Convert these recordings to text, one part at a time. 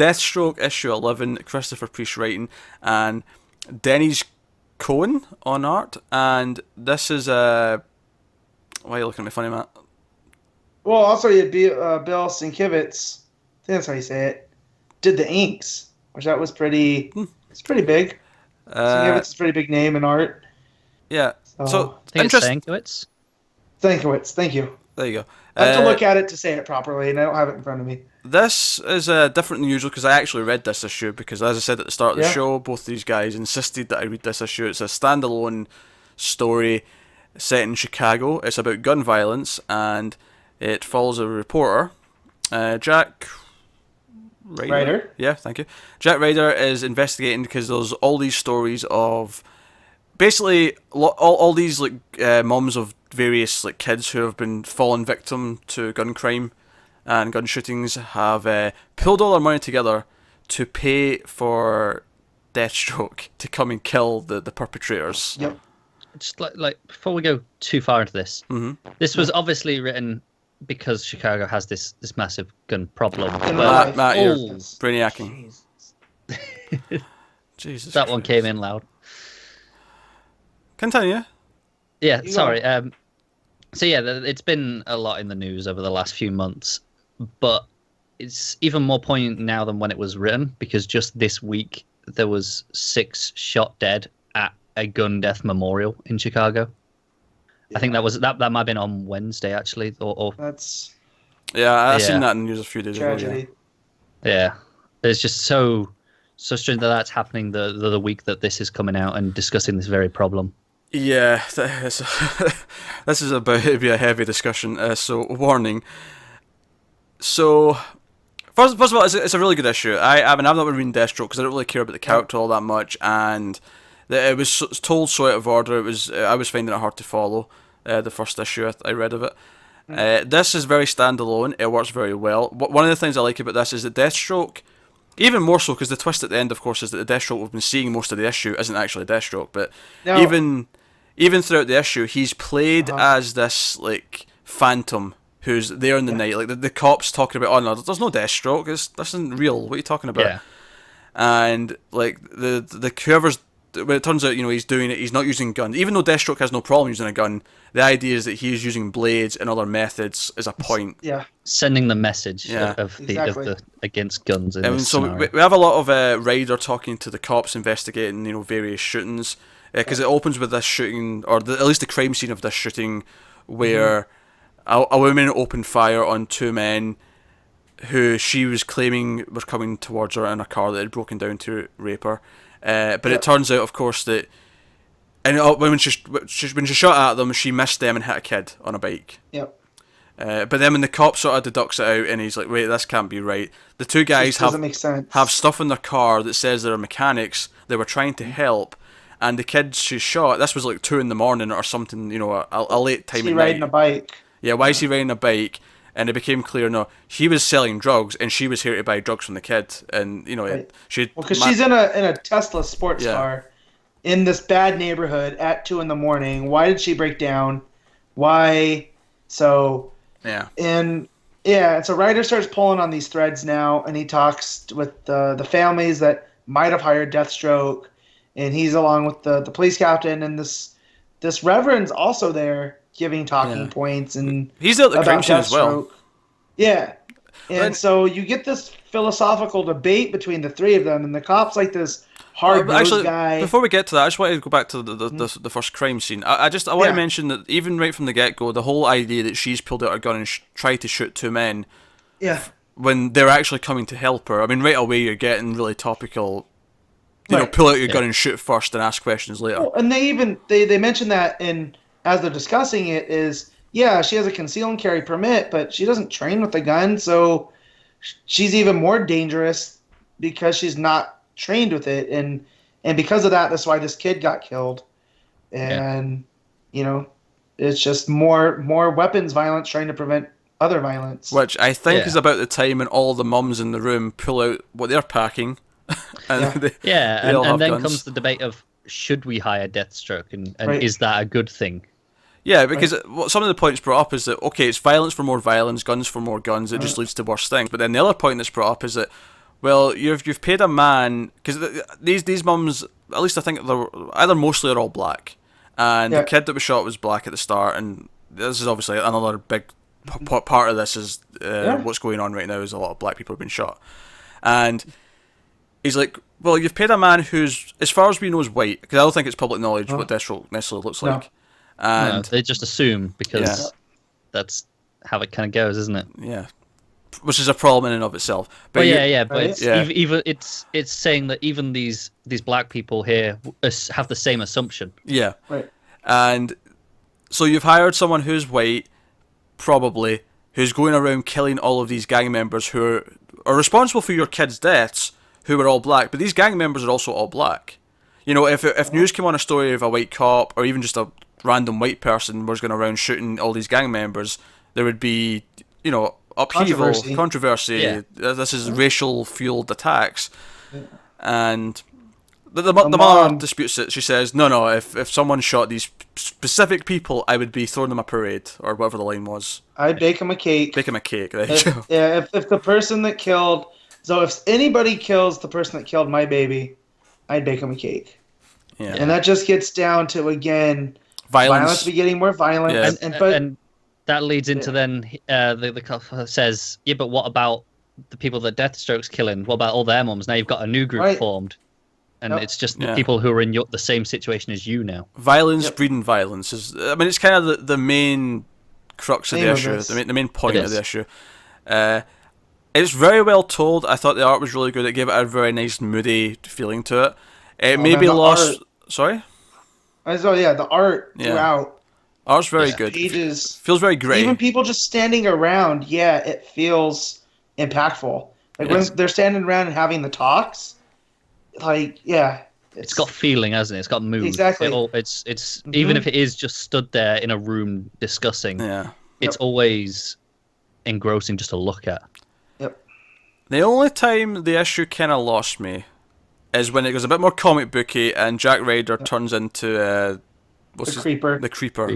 Deathstroke issue 11, Christopher Priest writing, and Denny's Cohen on art. And this is why are you looking at me funny, Matt? Well, also you had Bill Sienkiewicz, I think that's how you say it, did the inks, which that was pretty. It's pretty big. Sienkiewicz is a pretty big name in art. Yeah. So I think it's Sienkiewicz. Sienkiewicz, thank you. There you go. I have to look at it to say it properly, and I don't have it in front of me. This is different than usual because I actually read this issue because, as I said at the start of the show, both these guys insisted that I read this issue. It's a standalone story set in Chicago. It's about gun violence, and it follows a reporter, Jack Ryder. Yeah, thank you. Jack Ryder is investigating because there's all these stories of basically all these moms of various kids who have been fallen victim to gun crime and gun shootings have pulled all their money together to pay for Deathstroke to come and kill the perpetrators. Yep. Just like before we go too far into this, this was obviously written because Chicago has this massive gun problem. Matt, you're brainiacking. Jesus that Christ. one came in loud. Continue. Yeah, sorry. So yeah, it's been a lot in the news over the last few months, but it's even more poignant now than when it was written because just this week there was 6 shot dead at a gun death memorial in Chicago. Yeah. I think that might have been on Wednesday actually, or that's I've seen that in the news a few days ago. Yeah, it's just so strange that that's happening the week that this is coming out and discussing this very problem. Yeah, this is about to be a heavy discussion, so warning. So, first of all, it's a really good issue. I've not been reading Deathstroke because I don't really care about the character all that much, and it was told so out of order. I was finding it hard to follow the first issue I read of it. This is very standalone. It works very well. One of the things I like about this is that Deathstroke, even more so because the twist at the end, of course, is that the Deathstroke we've been seeing most of the issue isn't actually Deathstroke, but even throughout the issue, he's played as this phantom who's there in the night. Like the cops talking about, oh no, there's no Deathstroke. This isn't real. What are you talking about? Yeah. And the whoever's, when it turns out he's doing it, he's not using guns. Even though Deathstroke has no problem using a gun, the idea is that he's using blades and other methods as a point. Yeah. Sending the message of the against guns. In this so scenario. we have a lot of Ryder talking to the cops investigating various shootings. Because it opens with this shooting, or at least the crime scene of this shooting, where a woman opened fire on 2 men who she was claiming were coming towards her in a car that had broken down to rape her. But it turns out, of course, that when she shot at them, she missed them and hit a kid on a bike. Yep. But then when the cop sort of deducts it out, and he's like, "Wait, this can't be right." The 2 guys have stuff in their car that says they're mechanics. They were trying to help. And the kid she shot, this was 2 a.m. or something, a late time at night. Is he riding a bike? Yeah, why is he riding a bike? And it became clear, no, he was selling drugs, and she was here to buy drugs from the kid. And, because she's in a Tesla sports car in this bad neighborhood at 2 a.m. Why did she break down? Why? So... Yeah. And so Ryder starts pulling on these threads now, and he talks with the families that might have hired Deathstroke. And he's along with the police captain, and this reverend's also there giving talking points, and he's at the crime scene as well. Yeah, and so you get this philosophical debate between the 3 of them, and the cop's like this hard-nosed guy. Before we get to that, I just wanted to go back to the first crime scene. I want to mention that even right from the get-go, the whole idea that she's pulled out her gun and tried to shoot 2 men, when they're actually coming to help her. I mean, right away you're getting really topical. Pull out your gun and shoot first and ask questions later. Well, and they mention that as they're discussing it is, she has a conceal and carry permit, but she doesn't train with a gun, so she's even more dangerous because she's not trained with it, and because of that, that's why this kid got killed. And it's just more weapons violence trying to prevent other violence. Which I think is about the time when all the mums in the room pull out what they're packing. And then comes the debate of should we hire Deathstroke and is that a good thing? Yeah, because some of the points brought up is that, okay, it's violence for more violence, guns for more guns, it just leads to worse things. But then the other point that's brought up is that, well, you've paid a man, because these mums, at least I think they're either mostly or all black, and the kid that was shot was black at the start, and this is obviously another big part of this is what's going on right now is a lot of black people have been shot, and he's like, well, you've paid a man who's, as far as we know, is white, because I don't think it's public knowledge what Deathstroke necessarily looks like, and they just assume because that's how it kind of goes, isn't it? Yeah. Which is a problem in and of itself. But but even it's saying that even these black people here have the same assumption. Yeah. Right. And so you've hired someone who's white, probably, who's going around killing all of these gang members who are responsible for your kids' deaths, who are all black. But these gang members are also all black. You know, if news came on a story of a white cop or even just a random white person was going around shooting all these gang members, there would be, you know, upheaval, controversy. Yeah. This is racial fueled attacks, and the mother disputes it. She says, "No. If someone shot these specific people, I would be throwing them a parade or whatever the line was. I'd bake them a cake. Bake them a cake. There you go. Yeah. If the person that killed, so if anybody kills the person that killed my baby, I'd bake them a cake. Yeah. And that just gets down to again violence begetting more violence, and that leads into then the cop says, yeah, but what about the people that Deathstroke's killing? What about all their mums? Now you've got a new group formed, and it's just the people who are in the same situation as you now. Violence breeding violence is. I mean, it's kind of the main crux of the issue, the main point of the issue. It's very well told. I thought the art was really good. It gave it a very nice, moody feeling to it. It maybe lost. Sorry. The art throughout. Art's very good. Pages, feels very great. Even people just standing around, it feels impactful. Like when they're standing around and having the talks, it's got feeling, hasn't it? It's got mood. Exactly. It's even if it is just stood there in a room discussing, it's always engrossing just to look at. Yep. The only time the issue kind of lost me is when it goes a bit more comic booky and Jack Ryder turns into the Creeper. The Creeper.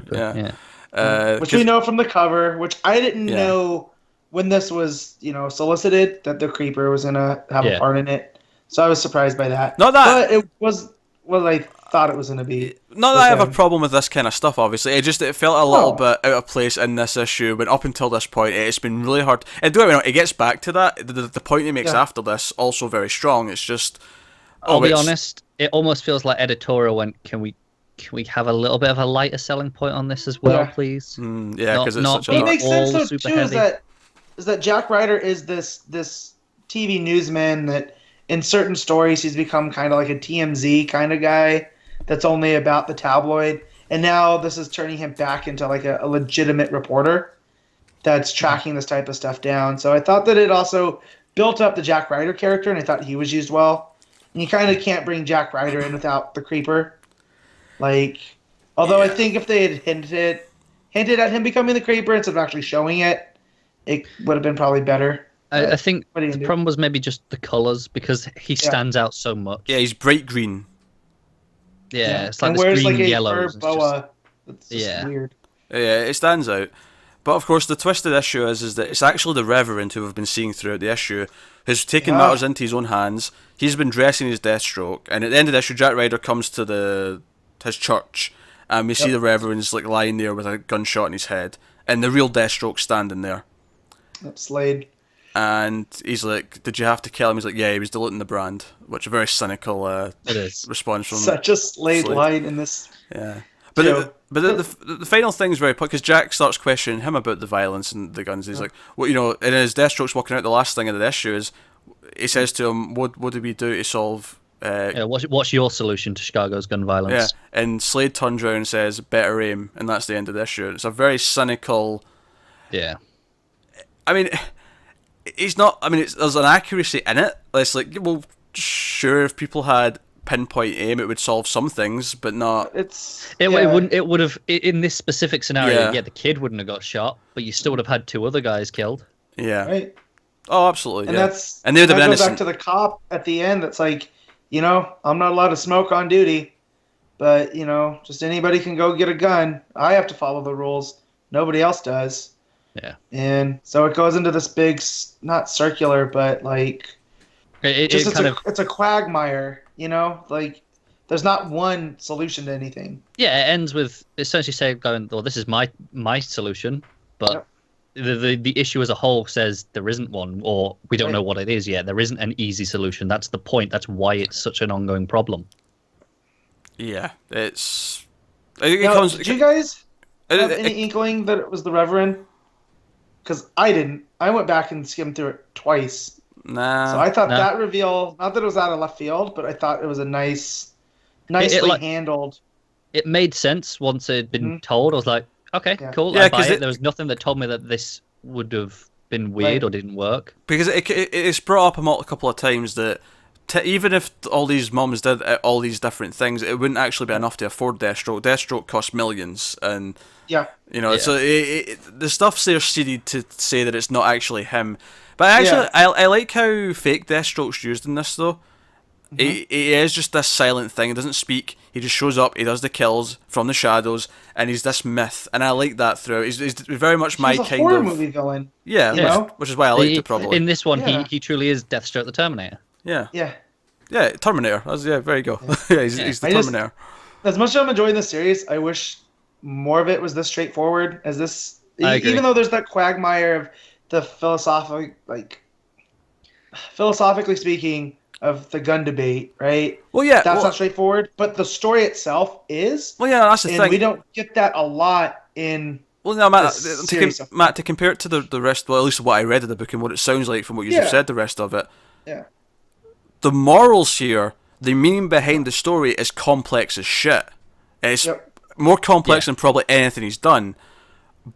Which we know from the cover, which I didn't know when this was, solicited, that the Creeper was gonna have a part in it. So I was surprised by that. But it was what I thought it was gonna be. Not that I have a problem with this kind of stuff, obviously. It felt a little bit out of place in this issue, but up until this point, it's been really hard. And don't get me wrong, it gets back to that. The point he makes after this, also very strong. It's just... I'll be honest, it almost feels like editorial went, can we have a little bit of a lighter selling point on this as well, please? Because it's such a... What makes sense, though, too, is that Jack Ryder is this TV newsman that in certain stories he's become kind of like a TMZ kind of guy that's only about the tabloid. And now this is turning him back into like a legitimate reporter that's tracking this type of stuff down. So I thought that it also built up the Jack Ryder character, and I thought he was used well. And you kind of can't bring Jack Ryder in without the Creeper. Although I think if they had hinted at him becoming the Creeper instead of actually showing it, it would have been probably better. I think the problem was maybe just the colours, because he stands out so much. Yeah, he's bright green. Yeah, it's like this green yellow. Boa. It's just weird. Yeah, it stands out. But of course, the twisted issue is that it's actually the Reverend who we've been seeing throughout the issue who's taken matters into his own hands. He's been dressing his Deathstroke, and at the end of the issue, Jack Ryder comes to his church, and we see the Reverend's lying there with a gunshot in his head, and the real Deathstroke standing there. Slade. And he's like, "Did you have to kill him?" He's like, "Yeah, he was diluting the brand," which is a very cynical response from such a Slade line in this. Yeah. But the final thing is very because Jack starts questioning him about the violence and the guns. He's like, "Well, and as Deathstroke's walking out, the last thing of the issue is he says to him, "What do we do to solve?" What's your solution to Chicago's gun violence? Yeah, and Slade turns around and says, "Better aim," and that's the end of the issue. It's a very cynical. Yeah. I mean, he's not. I mean, there's an accuracy in it. It's like, well, sure, if people had pinpoint aim, it would solve some things, but not. It wouldn't. It would have in this specific scenario. Yeah, the kid wouldn't have got shot, but you still would have had 2 other guys killed. Yeah. Right. Oh, absolutely. And and they'd have been innocent. Back to the cop at the end. That's like, I'm not allowed to smoke on duty, but just anybody can go get a gun. I have to follow the rules. Nobody else does. Yeah. And so it goes into this big, not circular, but It's a quagmire, like there's not one solution to anything. Yeah, it ends with essentially saying, "Going, well, this is my solution," but the issue as a whole says there isn't one, or we don't know what it is yet. There isn't an easy solution. That's the point. That's why it's such an ongoing problem. Yeah, did you guys have any inkling that it was the Reverend? Because I didn't. I went back and skimmed through it twice. Nah. So I thought that reveal, not that it was out of left field, but I thought it was a nicely handled. It made sense once it had been told. I was like, okay, cool. I buy it. There was nothing that told me that this would have been weird or didn't work. Because it's brought up a couple of times that even if all these mums did all these different things, it wouldn't actually be enough to afford Deathstroke. Deathstroke costs millions, and so the stuff's there seeded to say that it's not actually him. But actually, I like how fake Deathstroke's used in this though. He is just this silent thing. He doesn't speak. He just shows up. He does the kills from the shadows, and he's this myth. And I like that throughout. He's very much my kind of horror movie villain. Yeah, which is why I liked it probably. In this one, he truly is Deathstroke the Terminator. Yeah. Yeah, Terminator. There you go. He's the Terminator. As much as I'm enjoying this series, I wish more of it was this straightforward as this. I agree. Even though there's that quagmire of the philosophically speaking, of the gun debate, right? Well, yeah, that's not straightforward, but the story itself is. Well, yeah, that's the thing. We don't get that a lot in. Well, no, Matt, to compare it to the rest, well, at least what I read of the book and what it sounds like from what you have said, the rest of it. Yeah. The morals here, the meaning behind the story is complex as shit. It's more complex than probably anything he's done,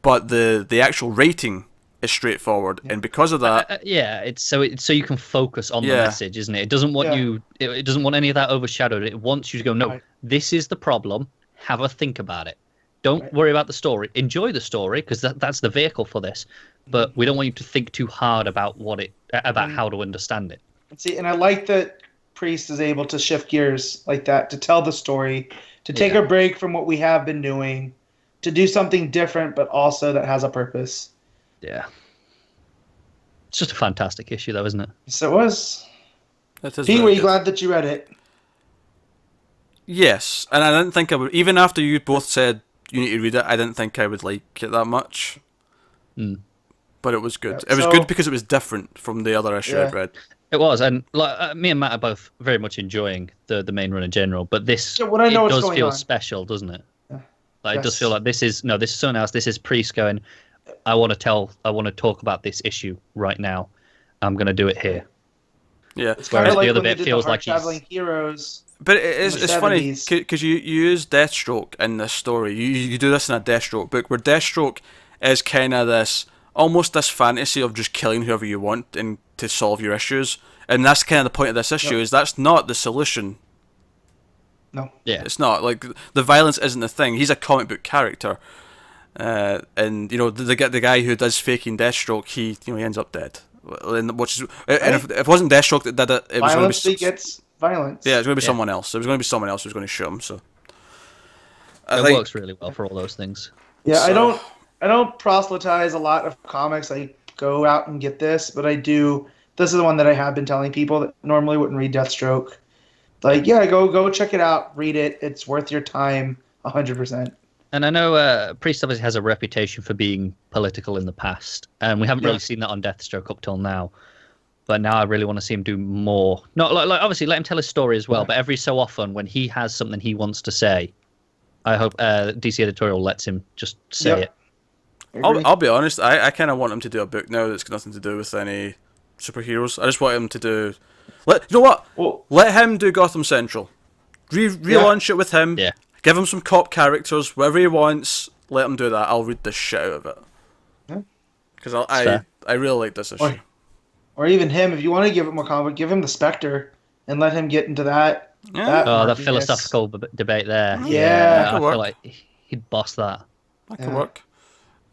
but the actual writing is straightforward, and because of that, it's so you can focus on the message, isn't it? It doesn't want you. It doesn't want any of that overshadowed. It wants you to go, no, this is the problem. Have a think about it. Don't worry about the story. Enjoy the story because that's the vehicle for this. But we don't want you to think too hard about how to understand it. See, and I like that Priest is able to shift gears like that, to tell the story, to take a break from what we have been doing, to do something different, but also that has a purpose. Yeah. It's just a fantastic issue, though, isn't it? Yes, it was. Pete, were you glad that you read it? Yes, and I didn't think I would. Even after you both said you need to read it, I didn't think I would like it that much. But it was good. It was good because it was different from the other issue I'd read. It was, and me and Matt are both very much enjoying the main run in general. But this does feel special, doesn't it? It does feel like this is someone else. This is Priest going, I want to talk about this issue right now. I'm going to do it here. Yeah. It's kind of like the other bit feels like traveling heroes. But it's funny because you use Deathstroke in this story. You do this in a Deathstroke book where Deathstroke is kind of this fantasy of just killing whoever you want and to solve your issues. And that's kind of the point of this issue is that's not the solution. No. Yeah. It's not. Like, the violence isn't the thing. He's a comic book character. And the guy who does faking Deathstroke, he ends up dead. And if it wasn't Deathstroke that did it, it was going to be begets violence. Yeah, it was going to be someone else. It was going to be someone else who was going to shoot him. So it works really well for all those things. Yeah, so, I don't proselytize a lot of comics. I go out and get this, but I do. This is the one that I have been telling people that normally wouldn't read Deathstroke. Like, go check it out, read it. It's worth your time, 100%. And I know Priest obviously has a reputation for being political in the past, and we haven't really seen that on Deathstroke up till now. But now I really want to see him do more. Not like obviously let him tell his story as well, but every so often when he has something he wants to say, I hope DC editorial lets him just say it. I'll be honest. I kind of want him to do a book now that's got nothing to do with any superheroes. I just want him to do. You know what? Well, let him do Gotham Central. Relaunch it with him. Yeah. Give him some cop characters, whatever he wants. Let him do that. I'll read the shit out of it. Because I really like this issue. Or even him, if you want to give it more comic, give him the Spectre and let him get into that. Yeah. That philosophical debate there. Yeah. I feel like he'd boss that. That could work.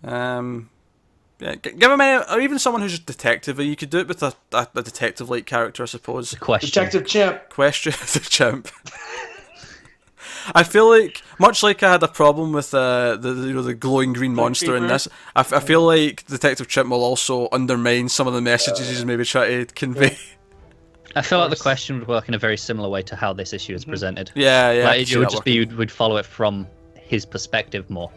Give him or even someone who's just detective. You could do it with a detective-like character, I suppose. Detective Chimp. Question the Chimp. I feel like, much like I had a problem with the glowing green monster in this, I feel like Detective Chimp will also undermine some of the messages he's maybe trying to convey. I feel like the question would work in a very similar way to how this issue is presented. Yeah, yeah. Like, it would just be we'd follow it from his perspective more.